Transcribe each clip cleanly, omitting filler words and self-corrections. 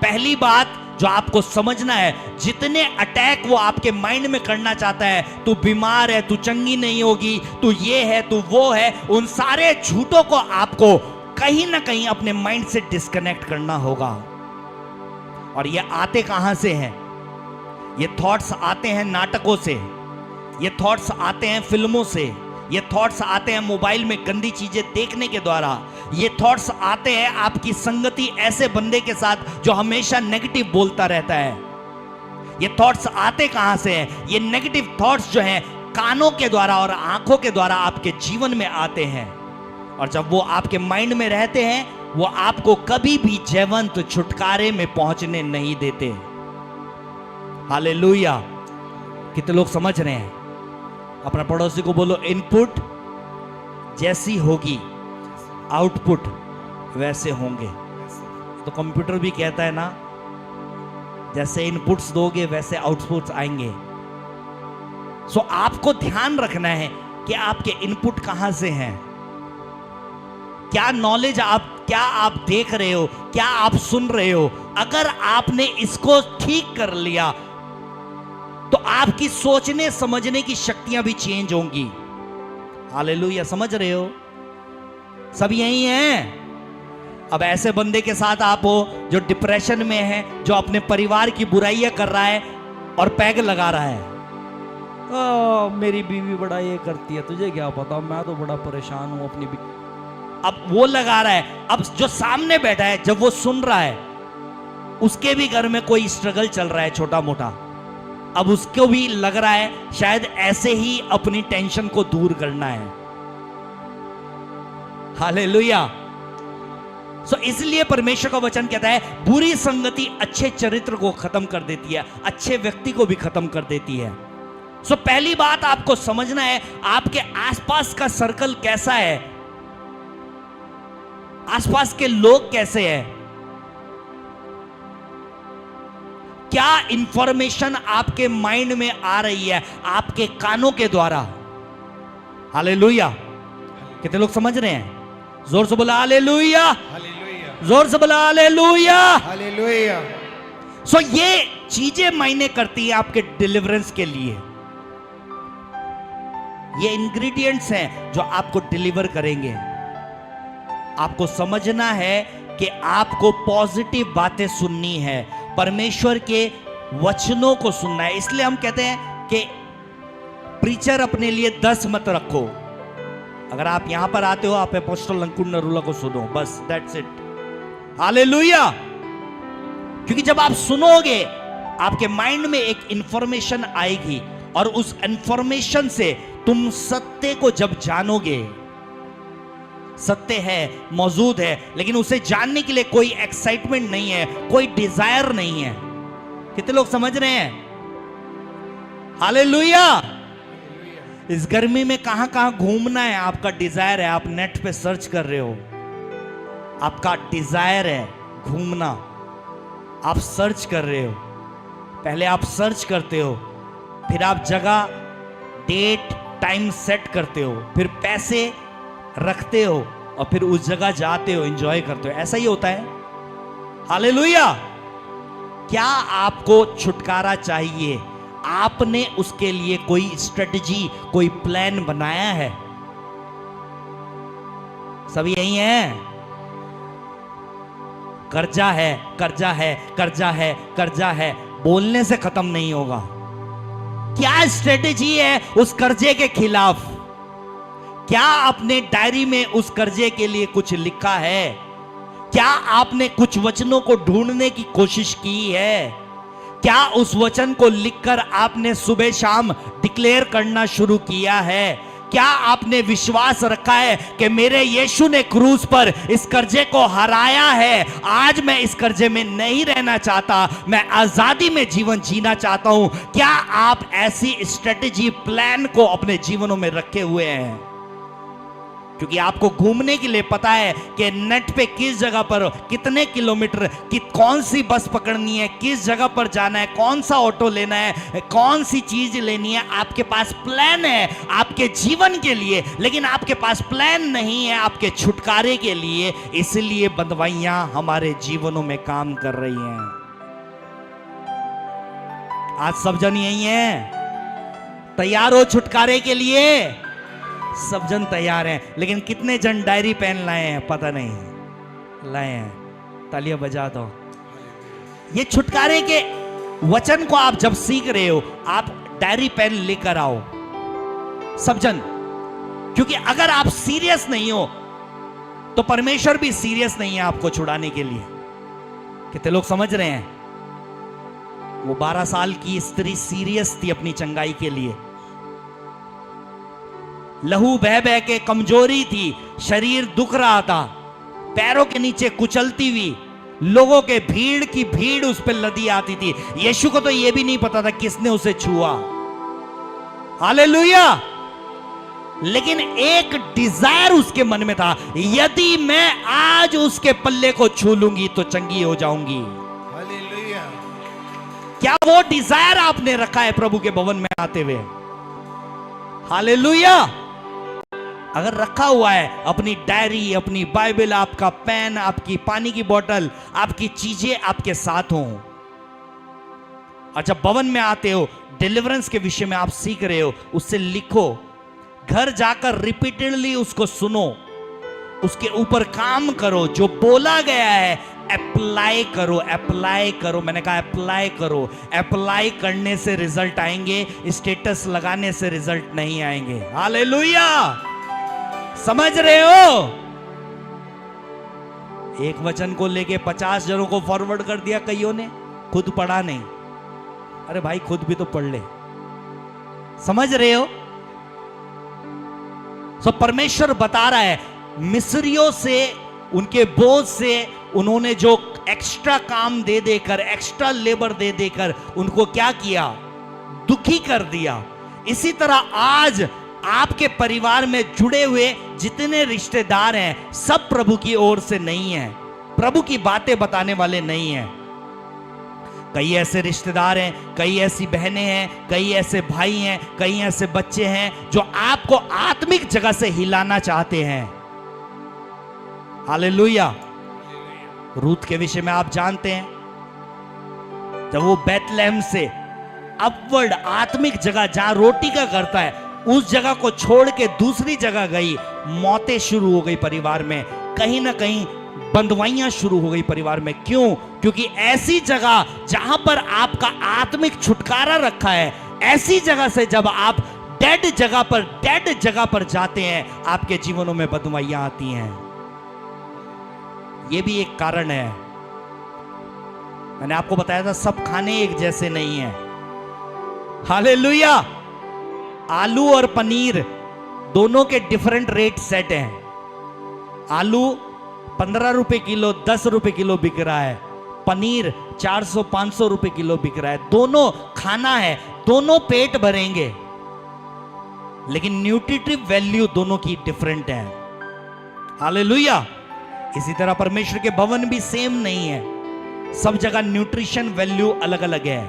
पहली बात जो आपको समझना है, जितने अटैक वो आपके माइंड में करना चाहता है, तू बीमार है, तू चंगी नहीं होगी, तू ये है, तू वो है, उन सारे झूठों को आपको कहीं ना कहीं अपने माइंड से डिस्कनेक्ट करना होगा। और ये आते कहां से हैं? ये थॉट्स आते हैं नाटकों से, ये थॉट्स आते हैं फिल्मों से, ये थॉट्स आते हैं मोबाइल में गंदी चीजें देखने के द्वारा, ये थॉट्स आते हैं आपकी संगति ऐसे बंदे के साथ जो हमेशा नेगेटिव बोलता रहता है। ये थॉट्स आते कहां से हैं? ये नेगेटिव थॉट्स जो हैं कानों के द्वारा और आंखों के द्वारा आपके जीवन में आते हैं, और जब वो आपके माइंड में रहते हैं वो आपको कभी भी जयवंत छुटकारे में पहुंचने नहीं देते। हालेलुया। कितने लोग समझ रहे हैं? अपना पड़ोसी को बोलो, इनपुट जैसी होगी आउटपुट वैसे होंगे। तो कंप्यूटर भी कहता है ना, जैसे इनपुट्स दोगे वैसे आउटपुट्स आएंगे। सो आपको ध्यान रखना है कि आपके इनपुट कहां से हैं, क्या नॉलेज क्या आप देख रहे हो, क्या आप सुन रहे हो। अगर आपने इसको ठीक कर लिया तो आपकी सोचने समझने की शक्तियां भी चेंज होंगी। हालेलुया। समझ रहे हो? सब यही हैं। अब ऐसे बंदे के साथ आप हो जो डिप्रेशन में है, जो अपने परिवार की बुराइयां कर रहा है और पैग लगा रहा है, मेरी बीवी बड़ा ये करती है, तुझे क्या पता, मैं तो बड़ा परेशान हूं अपनी बीवी। अब वो लगा रहा है। अब जो सामने बैठा है, जब वो सुन रहा है, उसके भी घर में कोई स्ट्रगल चल रहा है छोटा मोटा, अब उसको भी लग रहा है शायद ऐसे ही अपनी टेंशन को दूर करना है। हालेलुया। सो इसलिए परमेश्वर का वचन कहता है बुरी संगति अच्छे चरित्र को खत्म कर देती है, अच्छे व्यक्ति को भी खत्म कर देती है। सो पहली बात आपको समझना है, आपके आसपास का सर्कल कैसा है, आसपास के लोग कैसे हैं, क्या इंफॉर्मेशन आपके माइंड में आ रही है आपके कानों के द्वारा। हालेलुया। कितने लोग समझ रहे हैं? जोर से बोला हालेलुया, जोर से बोला हालेलुया, हालेलुया। सो ये चीजें मायने करती है आपके डिलीवरेंस के लिए। ये इंग्रेडिएंट्स हैं जो आपको डिलीवर करेंगे। आपको समझना है कि आपको पॉजिटिव बातें सुननी है, परमेश्वर के वचनों को सुनना है। इसलिए हम कहते हैं कि प्रीचर अपने लिए 10 मत रखो। अगर आप यहां पर आते हो, आप अपोस्टल अंकुर नरूला को सुनो, बस दैट्स इट। हालेलुया। क्योंकि जब आप सुनोगे आपके माइंड में एक इंफॉर्मेशन आएगी, और उस इंफॉर्मेशन से तुम सत्य को जब जानोगे, सत्य है, मौजूद है, लेकिन उसे जानने के लिए कोई एक्साइटमेंट नहीं है, कोई डिजायर नहीं है। कितने लोग समझ रहे हैं? हालेलुया। इस गर्मी में कहां कहां घूमना है आपका डिजायर है, आप नेट पे सर्च कर रहे हो, आपका डिजायर है घूमना, आप सर्च कर रहे हो। पहले आप सर्च करते हो, फिर आप जगह डेट टाइम सेट करते हो, फिर पैसे रखते हो, और फिर उस जगह जाते हो, एंजॉय करते हो। ऐसा ही होता है। हालेलुया। क्या आपको छुटकारा चाहिए? आपने उसके लिए कोई स्ट्रेटजी, कोई प्लान बनाया है? सब यही है। कर्जा है, कर्जा है, कर्जा है, कर्जा है, बोलने से खत्म नहीं होगा। क्या स्ट्रेटजी है उस कर्जे के खिलाफ? क्या आपने डायरी में उस कर्जे के लिए कुछ लिखा है? क्या आपने कुछ वचनों को ढूंढने की कोशिश की है? क्या उस वचन को लिखकर आपने सुबह शाम डिक्लेयर करना शुरू किया है? क्या आपने विश्वास रखा है कि मेरे यीशु ने क्रूस पर इस कर्जे को हराया है, आज मैं इस कर्जे में नहीं रहना चाहता, मैं आजादी में जीवन जीना चाहता हूं? क्या आप ऐसी स्ट्रेटेजी, प्लान को अपने जीवनों में रखे हुए हैं? क्योंकि आपको घूमने के लिए पता है कि नेट पे किस जगह पर कितने किलोमीटर की कौन सी बस पकड़नी है, किस जगह पर जाना है, कौन सा ऑटो लेना है, कौन सी चीज लेनी है। आपके पास प्लान है आपके जीवन के लिए, लेकिन आपके पास प्लान नहीं है आपके छुटकारे के लिए। इसलिए बंदवाइयां हमारे जीवनों में काम कर रही हैं। आज सब जन यही हैं, तैयार हो छुटकारे के लिए? सब जन तैयार हैं, लेकिन कितने जन डायरी पेन लाए हैं पता नहीं। लाए हैं, तालियां बजा दो। ये छुटकारे के वचन को आप जब सीख रहे हो, आप डायरी पेन लेकर आओ सब जन, क्योंकि अगर आप सीरियस नहीं हो तो परमेश्वर भी सीरियस नहीं है आपको छुड़ाने के लिए। कितने लोग समझ रहे हैं? वो 12 साल की स्त्री सीरियस थी अपनी चंगाई के लिए। लहू बह बह के कमजोरी थी, शरीर दुख रहा था, पैरों के नीचे कुचलती हुई, लोगों के भीड़ की भीड़ उस पर लदी आती थी। यीशु को तो यह भी नहीं पता था किसने उसे छुआ। हालेलुया। लेकिन एक डिजायर उसके मन में था, यदि मैं आज उसके पल्ले को छू लूंगी तो चंगी हो जाऊंगी। हालेलुया। क्या वो डिजायर आपने रखा है प्रभु के भवन में आते हुए? हालेलुया। अगर रखा हुआ है, अपनी डायरी, अपनी बाइबल, आपका पेन, आपकी पानी की बोतल, आपकी चीजें आपके साथ हों, और जब भवन में आते हो, डिलीवरेंस के विषय में आप सीख रहे हो, उससे लिखो, घर जाकर रिपीटेडली उसको सुनो, उसके ऊपर काम करो, जो बोला गया है अप्लाई करो। अप्लाई करो, मैंने कहा अप्लाई करो। अप्लाई करने से रिजल्ट आएंगे, स्टेटस लगाने से रिजल्ट नहीं आएंगे। हालेलुया। समझ रहे हो? एक वचन को लेके 50 जनों को फॉरवर्ड कर दिया कईयों ने, खुद पढ़ा नहीं। अरे भाई खुद भी तो पढ़ ले। समझ रहे हो? सो परमेश्वर बता रहा है, मिस्रियों से, उनके बोझ से उन्होंने जो एक्स्ट्रा काम दे देकर, एक्स्ट्रा लेबर दे देकर उनको क्या किया? दुखी कर दिया। इसी तरह आज आपके परिवार में जुड़े हुए जितने रिश्तेदार हैं, सब प्रभु की ओर से नहीं हैं, प्रभु की बातें बताने वाले नहीं हैं। कई ऐसे रिश्तेदार हैं, कई ऐसी बहनें हैं, कई ऐसे भाई हैं, कई ऐसे बच्चे हैं जो आपको आत्मिक जगह से हिलाना चाहते हैं। हालेलुया। रूत के विषय में आप जानते हैं, जब वो बैतलहम से अपवर्ड आत्मिक जगह जहां रोटी का करता है, उस जगह को छोड़ के दूसरी जगह गई, मौतें शुरू हो गई परिवार में, कहीं ना कहीं बंदवाइयां शुरू हो गई परिवार में। क्यों? क्योंकि ऐसी जगह जहां पर आपका आत्मिक छुटकारा रखा है, ऐसी जगह से जब आप डेड जगह पर जाते हैं, आपके जीवनों में बदमाइयां आती हैं। यह भी एक कारण है। मैंने आपको बताया था सब खाने एक जैसे नहीं है। हालेलुया। आलू और पनीर दोनों के डिफरेंट रेट सेट हैं। आलू 15 रुपए किलो, 10 रुपए किलो बिक रहा है। पनीर 400-500 रुपए किलो बिक रहा है। दोनों खाना है, दोनों पेट भरेंगे, लेकिन न्यूट्रिटिव वैल्यू दोनों की डिफरेंट है। हालेलुया। इसी तरह परमेश्वर के भवन भी सेम नहीं है, सब जगह न्यूट्रिशन वैल्यू अलग अलग है।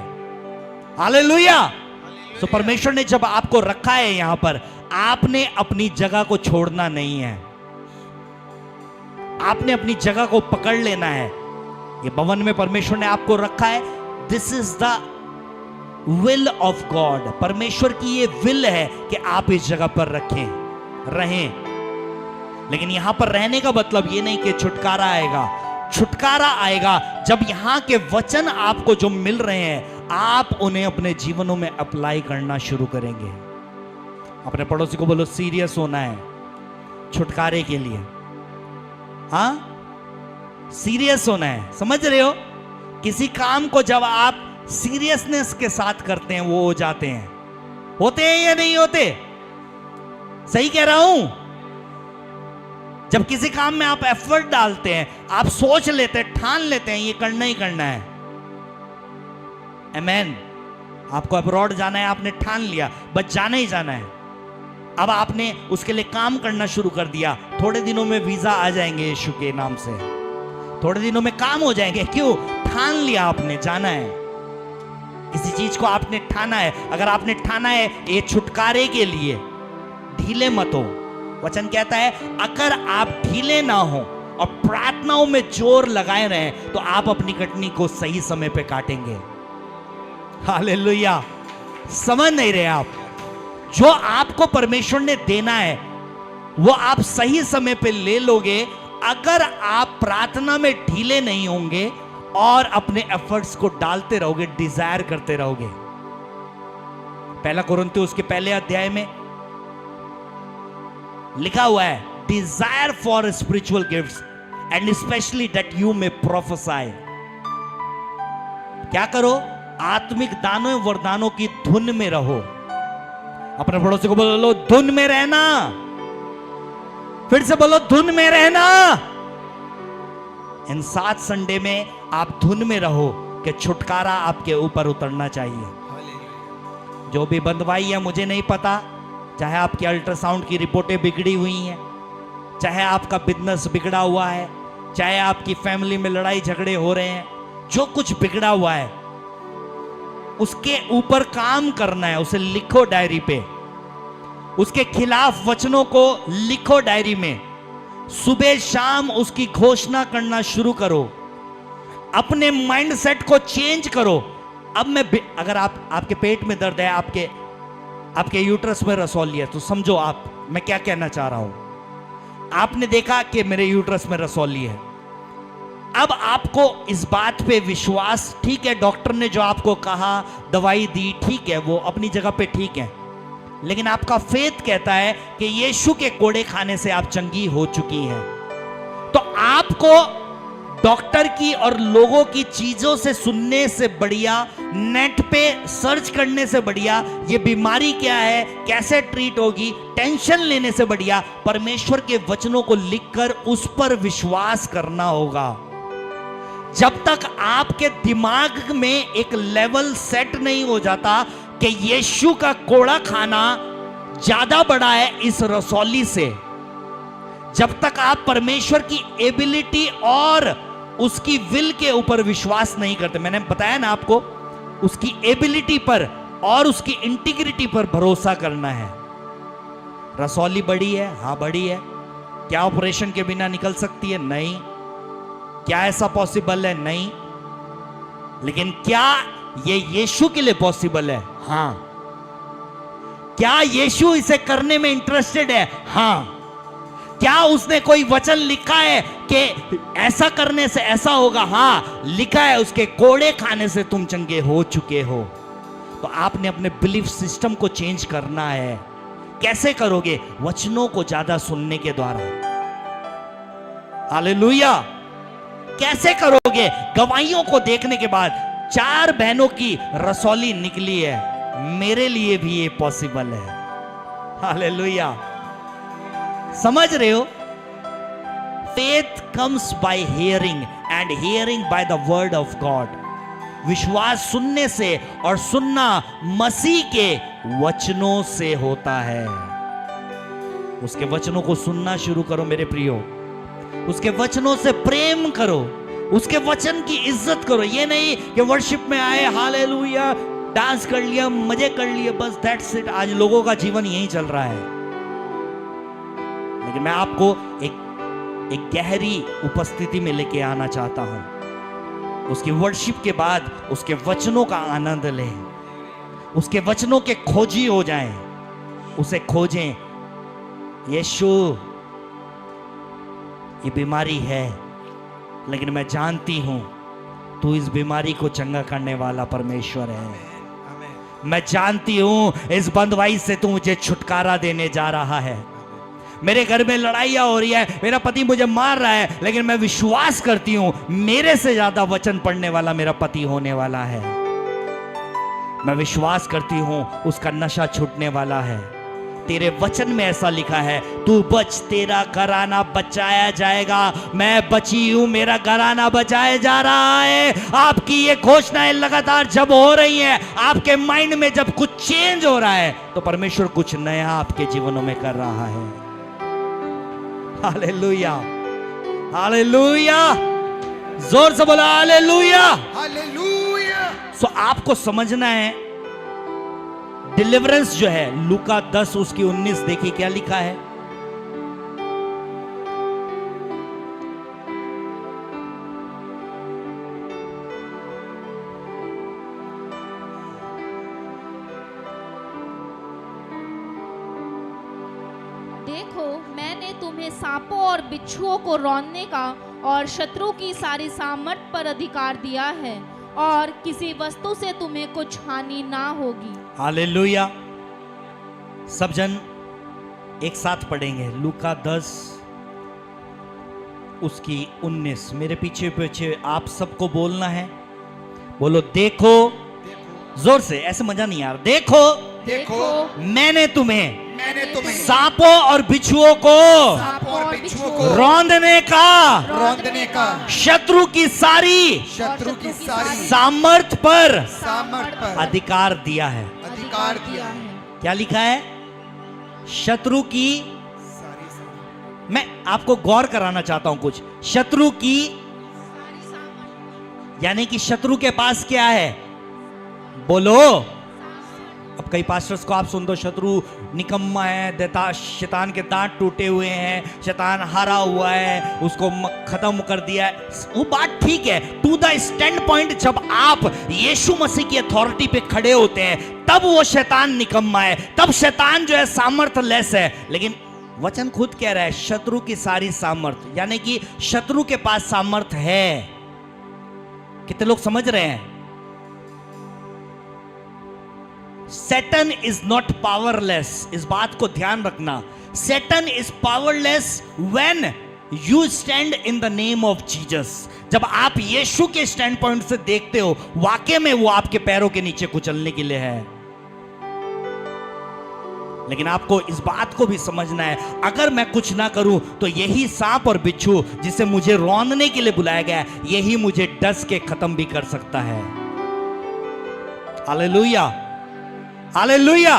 हालेलुया। तो परमेश्वर ने जब आपको रखा है यहां पर, आपने अपनी जगह को छोड़ना नहीं है, आपने अपनी जगह को पकड़ लेना है। ये भवन में परमेश्वर ने आपको रखा है। This is the will of God. परमेश्वर की ये विल है कि आप इस जगह पर रहें। लेकिन यहां पर रहने का मतलब ये नहीं कि छुटकारा आएगा। छुटकारा आएगा जब यहां के वचन आपको जो मिल रहे हैं, आप उन्हें अपने जीवनों में अप्लाई करना शुरू करेंगे। अपने पड़ोसी को बोलो, सीरियस होना है छुटकारे के लिए। हाँ, सीरियस होना है। समझ रहे हो? किसी काम को जब आप सीरियसनेस के साथ करते हैं, वो हो जाते हैं। होते हैं या नहीं होते? सही कह रहा हूं? जब किसी काम में आप एफर्ट डालते हैं, आप सोच लेते हैं, ठान लेते हैं, ये करना ही करना है। आमेन। आपको अब्रॉड जाना है, आपने ठान लिया, बस जाना ही जाना है। अब आपने उसके लिए काम करना शुरू कर दिया, थोड़े दिनों में वीजा आ जाएंगे यीशु के नाम से, थोड़े दिनों में काम हो जाएंगे। क्यों? ठान लिया आपने, जाना है किसी चीज को, आपने ठाना है। अगर आपने ठाना है ये छुटकारे के लिए, ढीले मत हो। वचन कहता है अगर आप ढीले ना हो और प्रार्थनाओं में जोर लगाए रहें तो आप अपनी कटनी को सही समय पे काटेंगे। हालेलुया। समझ नहीं रहे आप? जो आपको परमेश्वर ने देना है वो आप सही समय पे ले लोगे अगर आप प्रार्थना में ढीले नहीं होंगे और अपने एफर्ट्स को डालते रहोगे, डिजायर करते रहोगे। पहला कुरिन्थियों उसके पहले अध्याय में लिखा हुआ है, desire for spiritual gifts and specially that you may प्रोफेसाई। क्या करो? आत्मिक दानों एवं वरदानों की धुन में रहो। अपने पड़ोसी को बोलो धुन में रहना। फिर से बोलो धुन में रहना। इन 7 संडे में आप धुन में रहो कि छुटकारा आपके ऊपर उतरना चाहिए। जो भी बंदवाई है मुझे नहीं पता, चाहे आपकी अल्ट्रासाउंड की रिपोर्टें बिगड़ी हुई हैं, चाहे आपका बिजनेस बिगड़ा हुआ है, चाहे आपकी फैमिली में लड़ाई झगड़े हो रहे हैं, जो कुछ बिगड़ा हुआ है उसके ऊपर काम करना है। उसे लिखो डायरी पे, उसके खिलाफ वचनों को लिखो डायरी में, सुबह शाम उसकी घोषणा करना शुरू करो, अपने माइंडसेट को चेंज करो। अब मैं अगर आपके पेट में दर्द है, आपके यूट्रस में रसौली है, तो समझो आप मैं क्या कहना चाह रहा हूं। आपने देखा कि मेरे यूट्रस में रसौली है, अब आपको इस बात पे विश्वास, ठीक है डॉक्टर ने जो आपको कहा, दवाई दी, ठीक है वो अपनी जगह पे ठीक है, लेकिन आपका फेथ कहता है कि यीशु के कोड़े खाने से आप चंगी हो चुकी हैं। तो आपको डॉक्टर की और लोगों की चीजों से सुनने से बढ़िया, नेट पे सर्च करने से बढ़िया, ये बीमारी क्या है, कैसे ट्रीट होगी, टेंशन लेने से बढ़िया परमेश्वर के वचनों को लिखकर उस पर विश्वास करना होगा। जब तक आपके दिमाग में एक लेवल सेट नहीं हो जाता कि यीशु का कोड़ा खाना ज्यादा बड़ा है इस रसौली से, जब तक आप परमेश्वर की एबिलिटी और उसकी विल के ऊपर विश्वास नहीं करते, मैंने बताया ना आपको, उसकी एबिलिटी पर और उसकी इंटीग्रिटी पर भरोसा करना है। रसौली बड़ी है, हां बड़ी है। क्या ऑपरेशन के बिना निकल सकती है? नहीं। क्या ऐसा पॉसिबल है? नहीं। लेकिन क्या ये यीशु के लिए पॉसिबल है? हां। क्या यीशु इसे करने में इंटरेस्टेड है? हां। क्या उसने कोई वचन लिखा है कि ऐसा करने से ऐसा होगा? हां लिखा है, उसके कोड़े खाने से तुम चंगे हो चुके हो। तो आपने अपने बिलीफ सिस्टम को चेंज करना है। कैसे करोगे? वचनों को ज्यादा सुनने के द्वारा। हालेलुया। कैसे करोगे? गवाहियों को देखने के बाद 4 बहनों की रसौली निकली है, मेरे लिए भी ये पॉसिबल है। हालेलुया। समझ रहे हो? Faith comes by hearing and hearing by the word of God. विश्वास सुनने से और सुनना मसीह के वचनों से होता है। उसके वचनों को सुनना शुरू करो मेरे प्रियो, उसके वचनों से प्रेम करो, उसके वचन की इज्जत करो। ये नहीं कि वर्शिप में आए, हालेलुया, डांस कर लिया, मजे कर लिए, बस दैट्स इट। आज लोगों का जीवन यही चल रहा है। लेकिन मैं आपको एक गहरी उपस्थिति में लेके आना चाहता हूं। उसकी वर्शिप के बाद उसके वचनों का आनंद लें, उसके वचनों के खोजी हो जाएं, उसे खोजें। यीशु, ये बीमारी है, लेकिन मैं जानती हूं तू इस बीमारी को चंगा करने वाला परमेश्वर है। मैं जानती हूं इस बंदवाई से तू मुझे छुटकारा देने जा रहा है। मेरे घर में लड़ाइयां हो रही है, मेरा पति मुझे मार रहा है, लेकिन मैं विश्वास करती हूं मेरे से ज्यादा वचन पढ़ने वाला मेरा पति होने वाला है। मैं विश्वास करती हूं उसका नशा छूटने वाला है। तेरे वचन में ऐसा लिखा है, तू बच, तेरा घराना बचाया जाएगा। मैं बची हूं, मेरा घराना बचाया जा रहा है। आपकी ये घोषणाएं लगातार जब हो रही हैं, आपके माइंड में जब कुछ चेंज हो रहा है, तो परमेश्वर कुछ नया आपके जीवनों में कर रहा है। हालेलुया, हालेलुया, जोर से बोला हालेलुया, हालेलुया। सो आपको समझना है डिलीवरेंस जो है, लूका 10 उसकी 19 देखिए क्या लिखा है। देखो, मैंने तुम्हें सांपों और बिच्छुओं को रौंदने का और शत्रु की सारी सामर्थ पर अधिकार दिया है, और किसी वस्तु से तुम्हें कुछ हानि ना होगी। हालेलुया। सब जन एक साथ पढ़ेंगे लूका 10 उसकी 19। मेरे पीछे पीछे आप सबको बोलना है। बोलो देखो, जोर से, ऐसे मजा नहीं यार। देखो, देखो, मैंने तुम्हें सांपों और बिच्छुओं को और बिच्छुओं को रौंदने का शत्रु की सारी सामर्थ पर अधिकार दिया है। क्या लिखा है? शत्रु की, मैं आपको गौर कराना चाहता हूं कुछ। शत्रु की यानी कि शत्रु के पास क्या है? बोलो। अब कई पास्टर्स को आप सुन दो, शत्रु निकम्मा है, शैतान के दांत टूटे हुए हैं, शैतान हारा हुआ है, उसको खत्म कर दिया है। वो बात ठीक है, टू द स्टैंड पॉइंट। जब आप यीशु मसीह की अथॉरिटी पे खड़े होते हैं, तब वो शैतान निकम्मा है, तब शैतान जो है सामर्थ्यलेस है। लेकिन वचन खुद कह रहा है शत्रु की सारी सामर्थ, यानी कि शत्रु के पास सामर्थ है। कितने लोग समझ रहे हैं? Satan is not powerless. इस बात को ध्यान रखना। Satan is powerless when you stand in the name of Jesus. जब आप यीशु के स्टैंड पॉइंट से देखते हो, वाकई में वो आपके पैरों के नीचे कुचलने के लिए है। लेकिन आपको इस बात को भी समझना है, अगर मैं कुछ ना करूं तो यही सांप और बिच्छू जिसे मुझे रौंदने के लिए बुलाया गया है, यही मुझे डस के खत्म भी कर सकता है। Hallelujah, hallelujah.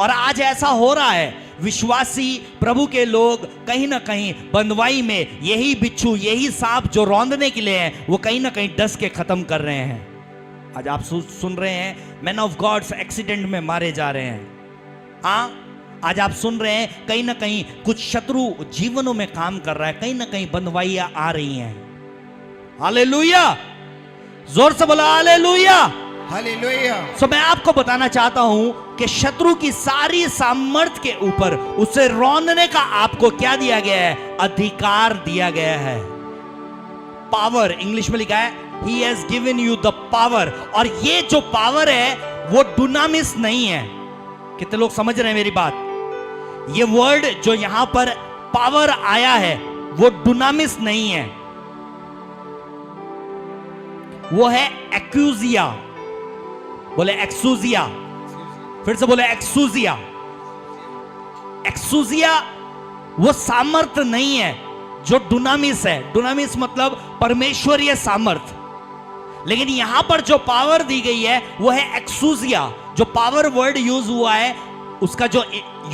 और आज ऐसा हो रहा है, विश्वासी प्रभु के लोग कहीं ना कहीं बंदवाई में यही बिच्छू, यही सांप जो रौंदने के लिए हैं, वो कहीं ना कहीं डस के खत्म कर रहे हैं। आज आप सुन रहे हैं मैन ऑफ गॉड्स एक्सीडेंट में मारे जा रहे हैं। हाँ, आज आप सुन रहे हैं कहीं ना कहीं कुछ शत्रु जीवनों में काम कर रहा है, कहीं ना कहीं बंदवाइयां आ रही हैं। हालेलुया, जोर से बोला हालेलुया, हालेलुया। सो मैं आपको बताना चाहता हूं कि शत्रु की सारी सामर्थ के ऊपर उसे रौंदने का आपको क्या दिया गया है? अधिकार दिया गया है। पावर, इंग्लिश में लिखा है He has given you the power। और ये जो पावर है वो डुनामिस नहीं है। कितने लोग समझ रहे हैं मेरी बात? ये वर्ड जो यहां पर पावर आया है वो डुनामिस नहीं है, वो है एक्यूजिया। बोले एक्सूजिया, फिर से बोले एक्सूजिया। एक्सूजिया वो सामर्थ नहीं है जो डुनामिस है। डुनामिस मतलब परमेश्वरीय सामर्थ। लेकिन यहां पर जो पावर दी गई है वो है एक्सूजिया। जो पावर वर्ड यूज हुआ है उसका जो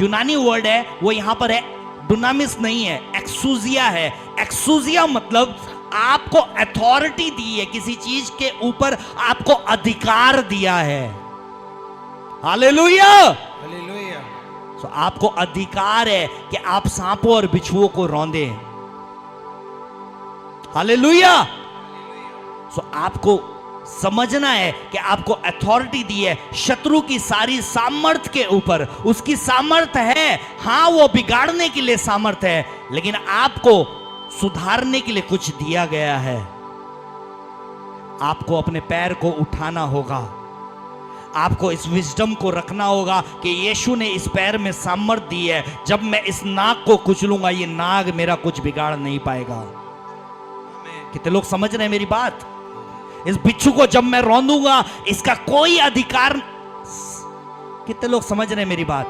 यूनानी वर्ड है वो यहां पर है, डुनामिस नहीं है, एक्सूजिया है। एक्सूजिया मतलब आपको अथॉरिटी दी है, किसी चीज के ऊपर आपको अधिकार दिया है। Hallelujah, hallelujah. तो आपको अधिकार है कि आप सांपों और बिच्छुओं को रौंदे। हालेलुया। सो आपको समझना है कि आपको अथॉरिटी दी है शत्रु की सारी सामर्थ के ऊपर। उसकी सामर्थ है, हां वो बिगाड़ने के लिए सामर्थ है, लेकिन आपको सुधारने के लिए कुछ दिया गया है। आपको अपने पैर को उठाना होगा, आपको इस विजडम को रखना होगा कि यीशु ने इस पैर में सामर्थ दी है। जब मैं इस नाग को कुचलूंगा, ये नाग मेरा कुछ बिगाड़ नहीं पाएगा। कितने लोग समझ रहे हैं मेरी बात? इस बिच्छू को जब मैं रौंदूंगा, इसका कोई अधिकार। कितने लोग समझ रहे हैं मेरी बात?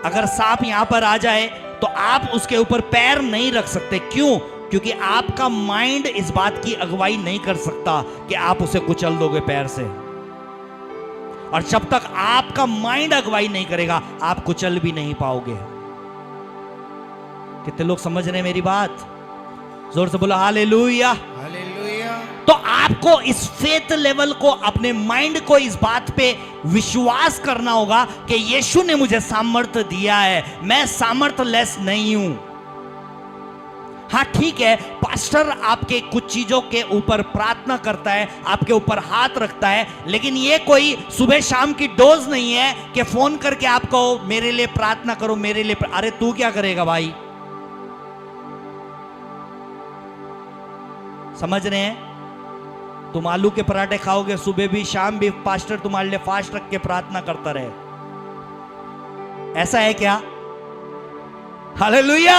अगर सांप यहां पर आ जाए तो आप उसके ऊपर पैर नहीं रख सकते। क्यों? क्योंकि आपका माइंड इस बात की अगुवाई नहीं कर सकता कि आप उसे कुचल दोगे पैर से। और जब तक आपका माइंड अगुवाई नहीं करेगा आप कुचल भी नहीं पाओगे। कितने लोग समझ रहे हैं मेरी बात? जोर से बोलो हालेलुया। हालेलुया। तो आपको इस फेथ लेवल को, अपने माइंड को इस बात पे विश्वास करना होगा कि यीशु ने मुझे सामर्थ्य दिया है, मैं सामर्थ्यलेस नहीं हूं। हाँ ठीक है, पास्टर आपके कुछ चीजों के ऊपर प्रार्थना करता है, आपके ऊपर हाथ रखता है, लेकिन ये कोई सुबह शाम की डोज नहीं है कि फोन करके आपको मेरे लिए प्रार्थना करो, मेरे लिए अरे तू क्या करेगा भाई? समझ रहे हैं? तुम आलू के पराठे खाओगे सुबह भी शाम भी, पास्टर तुम्हारे लिए फास्ट रख के प्रार्थना करता रहे, ऐसा है क्या? हालेलुया।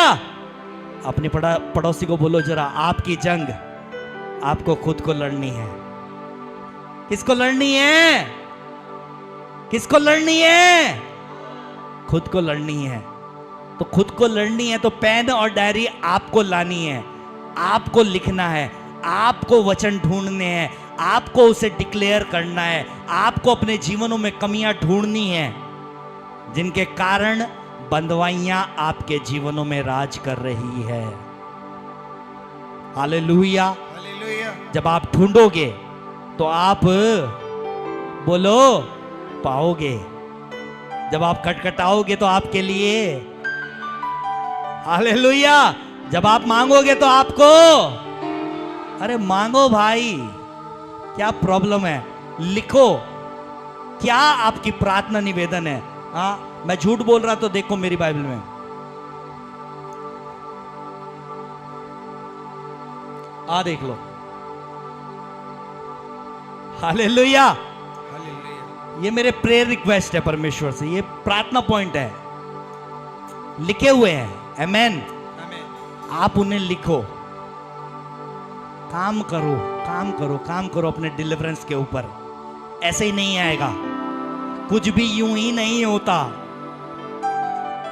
अपने पड़ोसी को बोलो जरा, आपकी जंग आपको खुद को लड़नी है। किसको लड़नी है? किसको लड़नी है? खुद को लड़नी है। तो खुद को लड़नी है तो पेन और डायरी आपको लानी है, आपको लिखना है, आपको वचन ढूंढने हैं, आपको उसे डिक्लेयर करना है, आपको अपने जीवनों में कमियां ढूंढनी है जिनके कारण बंदवाइयां आपके जीवनों में राज कर रही है। हालेलुया। हालेलुया। जब आप ढूंढोगे तो आप बोलो पाओगे, जब आप खटखटाओगे तो आपके लिए, हालेलुया, जब आप मांगोगे तो आपको, अरे मांगो भाई, क्या प्रॉब्लम है? लिखो क्या आपकी प्रार्थना निवेदन है। हाँ, मैं झूठ बोल रहा तो देखो मेरी बाइबल में, आ देख लो। हालेलुया। हालेलुया। ये मेरे प्रेयर रिक्वेस्ट है परमेश्वर से, ये प्रार्थना पॉइंट है, लिखे हुए हैं। आमेन। आमीन। आप उन्हें लिखो, काम करो, काम करो, काम करो अपने डिलीवरेंस के ऊपर। ऐसे ही नहीं आएगा, कुछ भी यूं ही नहीं होता,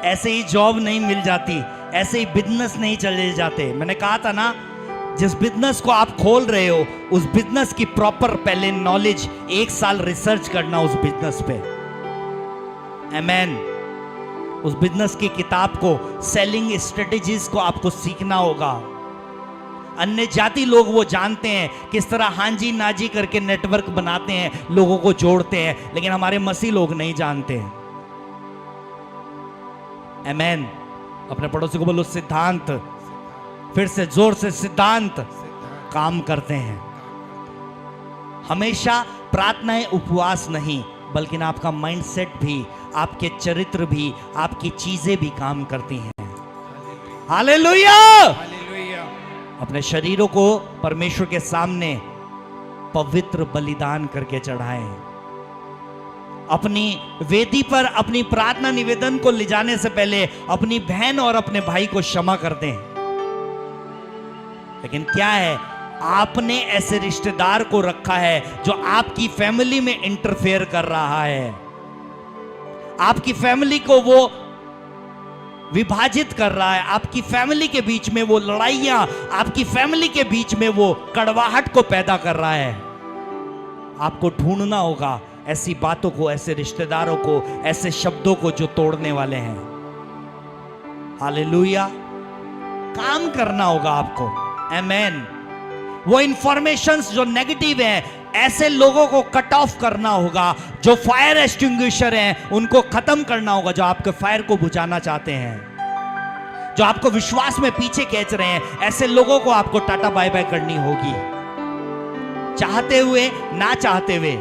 ऐसे ही जॉब नहीं मिल जाती, ऐसे ही बिजनेस नहीं चले जाते। मैंने कहा था ना, जिस बिजनेस को आप खोल रहे हो उस बिजनेस की प्रॉपर पहले नॉलेज, 1 साल रिसर्च करना उस बिजनेस पे। आमेन। उस बिजनेस की किताब को, सेलिंग स्ट्रेटेजीज को आपको सीखना होगा। अन्य जाति लोग वो जानते हैं किस तरह हांजी नाजी करके नेटवर्क बनाते हैं, लोगों को जोड़ते हैं, लेकिन हमारे मसीह लोग नहीं जानते हैं। आमेन। अपने पड़ोसी को बोलो सिद्धांत, फिर से जोर से, सिद्धांत काम करते हैं। हमेशा प्रार्थनाएं उपवास नहीं, बल्कि आपका माइंडसेट भी, आपके चरित्र भी, आपकी चीजें भी काम करती हैं। हालेलुया। हालेलुया। अपने शरीरों को परमेश्वर के सामने पवित्र बलिदान करके चढ़ाएं। अपनी वेदी पर अपनी प्रार्थना निवेदन को ले जाने से पहले अपनी बहन और अपने भाई को क्षमा कर दें। लेकिन क्या है, आपने ऐसे रिश्तेदार को रखा है जो आपकी फैमिली में इंटरफेयर कर रहा है, आपकी फैमिली को वो विभाजित कर रहा है, आपकी फैमिली के बीच में वो लड़ाइयां, आपकी फैमिली के बीच में वो कड़वाहट को पैदा कर रहा है। आपको ढूंढना होगा ऐसी बातों को, ऐसे रिश्तेदारों को, ऐसे शब्दों को जो तोड़ने वाले हैं। हालेलुया। काम करना होगा आपको। आमेन। वो इंफॉर्मेशंस जो नेगेटिव हैं, ऐसे लोगों को कट ऑफ करना होगा। जो फायर एक्सटिंग्विशर हैं उनको खत्म करना होगा, जो आपके फायर को बुझाना चाहते हैं, जो आपको विश्वास में पीछे खींच रहे हैं, ऐसे लोगों को आपको टाटा बाय बाय करनी होगी। चाहते हुए ना चाहते हुए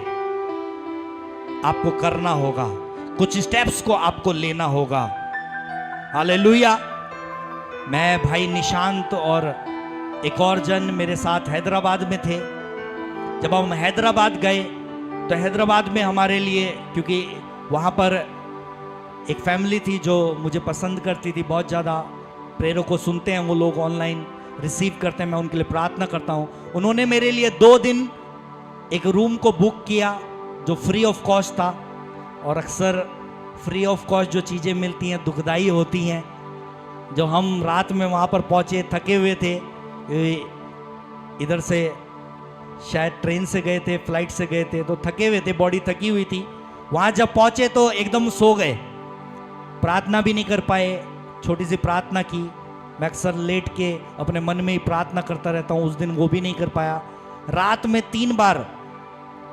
आपको करना होगा, कुछ स्टेप्स को आपको लेना होगा। हालेलुया। मैं भाई निशांत और एक और जन मेरे साथ हैदराबाद में थे। जब हम हैदराबाद गए तो हैदराबाद में हमारे लिए, क्योंकि वहाँ पर एक फैमिली थी जो मुझे पसंद करती थी बहुत ज़्यादा, प्रेयरों को सुनते हैं वो लोग, ऑनलाइन रिसीव करते हैं, मैं उनके लिए प्रार्थना करता हूँ। उन्होंने मेरे लिए 2 दिन एक रूम को बुक किया जो फ्री ऑफ कॉस्ट था, और अक्सर फ्री ऑफ कॉस्ट जो चीज़ें मिलती हैं दुखदाई होती हैं। जो हम रात में वहाँ पर पहुँचे, थके हुए थे, इधर से शायद ट्रेन से गए थे, फ्लाइट से गए थे, तो थके हुए थे, बॉडी थकी हुई थी। वहाँ जब पहुँचे तो एकदम सो गए, प्रार्थना भी नहीं कर पाए। छोटी सी प्रार्थना की, मैं अक्सर लेट के अपने मन में ही प्रार्थना करता रहता हूँ, उस दिन वो भी नहीं कर पाया। रात में 3 बार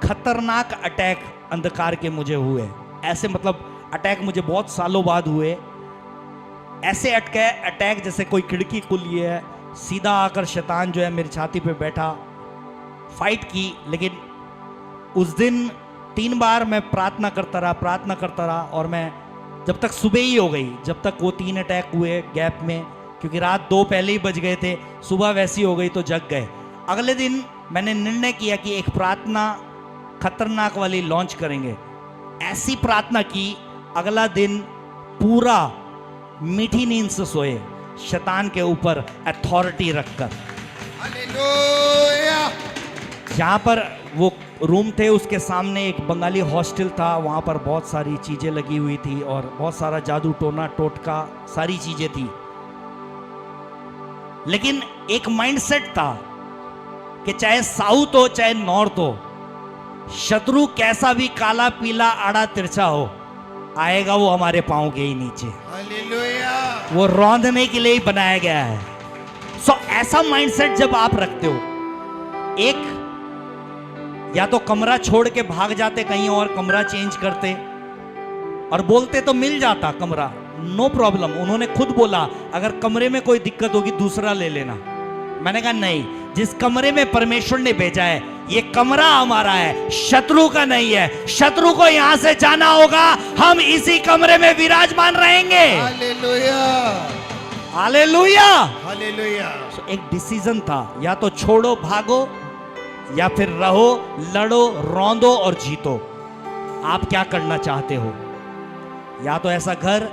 खतरनाक अटैक अंधकार के मुझे हुए। ऐसे मतलब अटैक मुझे बहुत सालों बाद हुए। ऐसे अटैक जैसे कोई खिड़की खुली है, सीधा आकर शैतान जो है मेरी छाती पे बैठा, फाइट की। लेकिन उस दिन 3 बार मैं प्रार्थना करता रहा और मैं जब तक सुबह ही हो गई, जब तक वो 3 अटैक हुए गैप में, क्योंकि रात 2 पहले ही बज गए थे, सुबह वैसी हो गई तो जग गए। अगले दिन मैंने निर्णय किया कि एक प्रार्थना खतरनाक वाली लॉन्च करेंगे। ऐसी प्रार्थना की, अगला दिन पूरा मीठी नींद से सोए, शैतान के ऊपर अथॉरिटी रखकर। हालेलुया। जहाँ पर वो रूम थे उसके सामने एक बंगाली हॉस्टल था, वहाँ पर बहुत सारी चीज़ें लगी हुई थी और बहुत सारा जादू टोना टोटका सारी चीज़ें थी। लेकिन एक माइंडसेट था कि चाहे साउथ हो चाहे नॉर्थ हो, शत्रु कैसा भी काला पीला आड़ा तिरछा हो, आएगा वो हमारे पांव के ही नीचे। हालेलुया। वो रौंदने के लिए ही बनाया गया है। सो ऐसा माइंडसेट जब आप रखते हो, एक या तो कमरा छोड़ के भाग जाते कहीं और, कमरा चेंज करते और बोलते तो मिल जाता कमरा, नो प्रॉब्लम। उन्होंने खुद बोला अगर कमरे में कोई दिक्कत होगी दूसरा ले लेना। मैंने कहा नहीं, जिस कमरे में परमेश्वर ने भेजा है ये कमरा हमारा है, शत्रु का नहीं है। शत्रु को यहां से जाना होगा, हम इसी कमरे में विराजमान रहेंगे। हालेलुया। हालेलुया। हालेलुया। एक डिसीजन था, या तो छोड़ो भागो या फिर रहो, लड़ो, रौंदो और जीतो। आप क्या करना चाहते हो? या तो ऐसा घर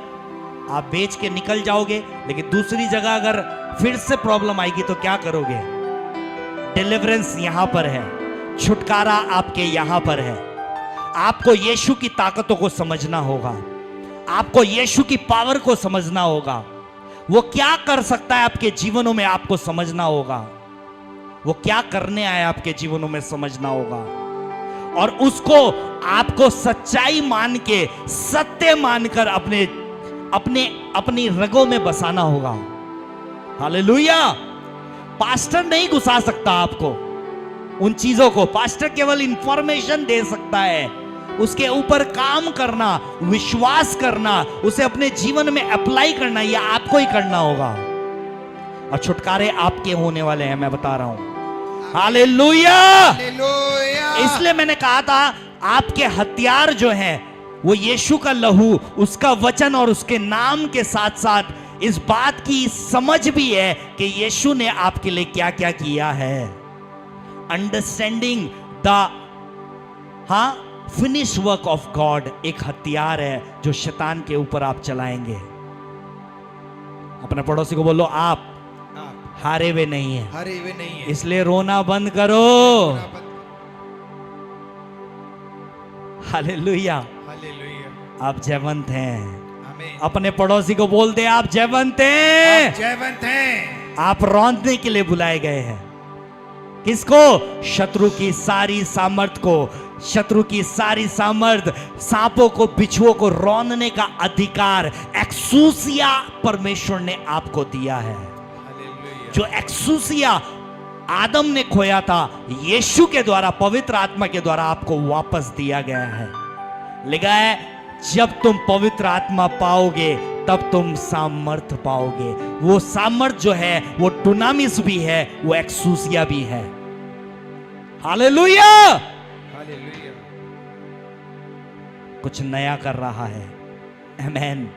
आप बेच के निकल जाओगे, लेकिन दूसरी जगह अगर फिर से प्रॉब्लम आएगी तो क्या करोगे? डिलीवरेंस यहां पर है, छुटकारा आपके यहां पर है। आपको यीशु की ताकतों को समझना होगा, आपको यीशु की पावर को समझना होगा। वो क्या कर सकता है आपके जीवनों में, आपको समझना होगा। वो क्या करने आया आपके जीवनों में समझना होगा, और उसको आपको सच्चाई मान के, सत्य मानकर अपनी रगों में बसाना होगा। हालेलुया। पास्टर नहीं घुसा सकता आपको उन चीजों को, पास्टर केवल इंफॉर्मेशन दे सकता है। उसके ऊपर काम करना, विश्वास करना, उसे अपने जीवन में अप्लाई करना, यह आपको ही करना होगा। और छुटकारे आपके होने वाले हैं, मैं बता रहा हूं। हालेलुया। हालेलुया। इसलिए मैंने कहा था आपके हथियार जो हैं वो यीशु का लहू, उसका वचन और उसके नाम के साथ साथ इस बात की समझ भी है कि यीशु ने आपके लिए क्या क्या किया है। Understanding the finish work of God एक हथियार है जो शैतान के ऊपर आप चलाएंगे। अपने पड़ोसी को बोलो आप हारे हुए नहीं है, हारे हुए नहीं है, इसलिए रोना बंद करो। हालेलुया। हालेलुया। आप जयवंत हैं। आमीन। अपने पड़ोसी को बोल दे आप जयवंत हैं। आप जयवंत हैं। आप रौंदने के लिए बुलाए गए हैं। किसको? शत्रु की सारी सामर्थ को, शत्रु की सारी सामर्थ, सांपों को, बिच्छुओं को रौंदने का अधिकार एक्सूसिया परमेश्वर ने आपको दिया है। हालेलुया। जो एक्सूसिया आदम ने खोया था, यीशु के द्वारा, पवित्र आत्मा के द्वारा आपको वापस दिया गया है। लिखा है जब तुम पवित्र आत्मा पाओगे तब तुम सामर्थ पाओगे। वो सामर्थ जो है वो डुनामिस भी है, वो एक्सूसिया भी है। हालेलुया। हालेलुया। कुछ नया कर रहा है। आमेन।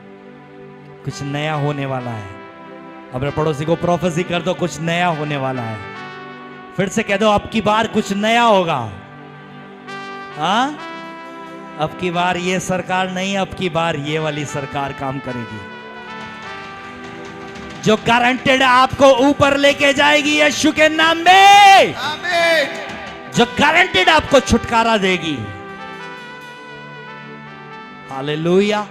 कुछ नया होने वाला है। अपने पड़ोसी को प्रोफेसी कर दो, कुछ नया होने वाला है। फिर से कह दो अब की बार कुछ नया होगा। हाँ, अब की बार ये सरकार नहीं, अब की बार ये वाली सरकार काम करेगी जो गारंटेड आपको ऊपर लेके जाएगी यीशु के नाम में, आमीन। जो गारंटेड आपको छुटकारा देगी। हालेलुया।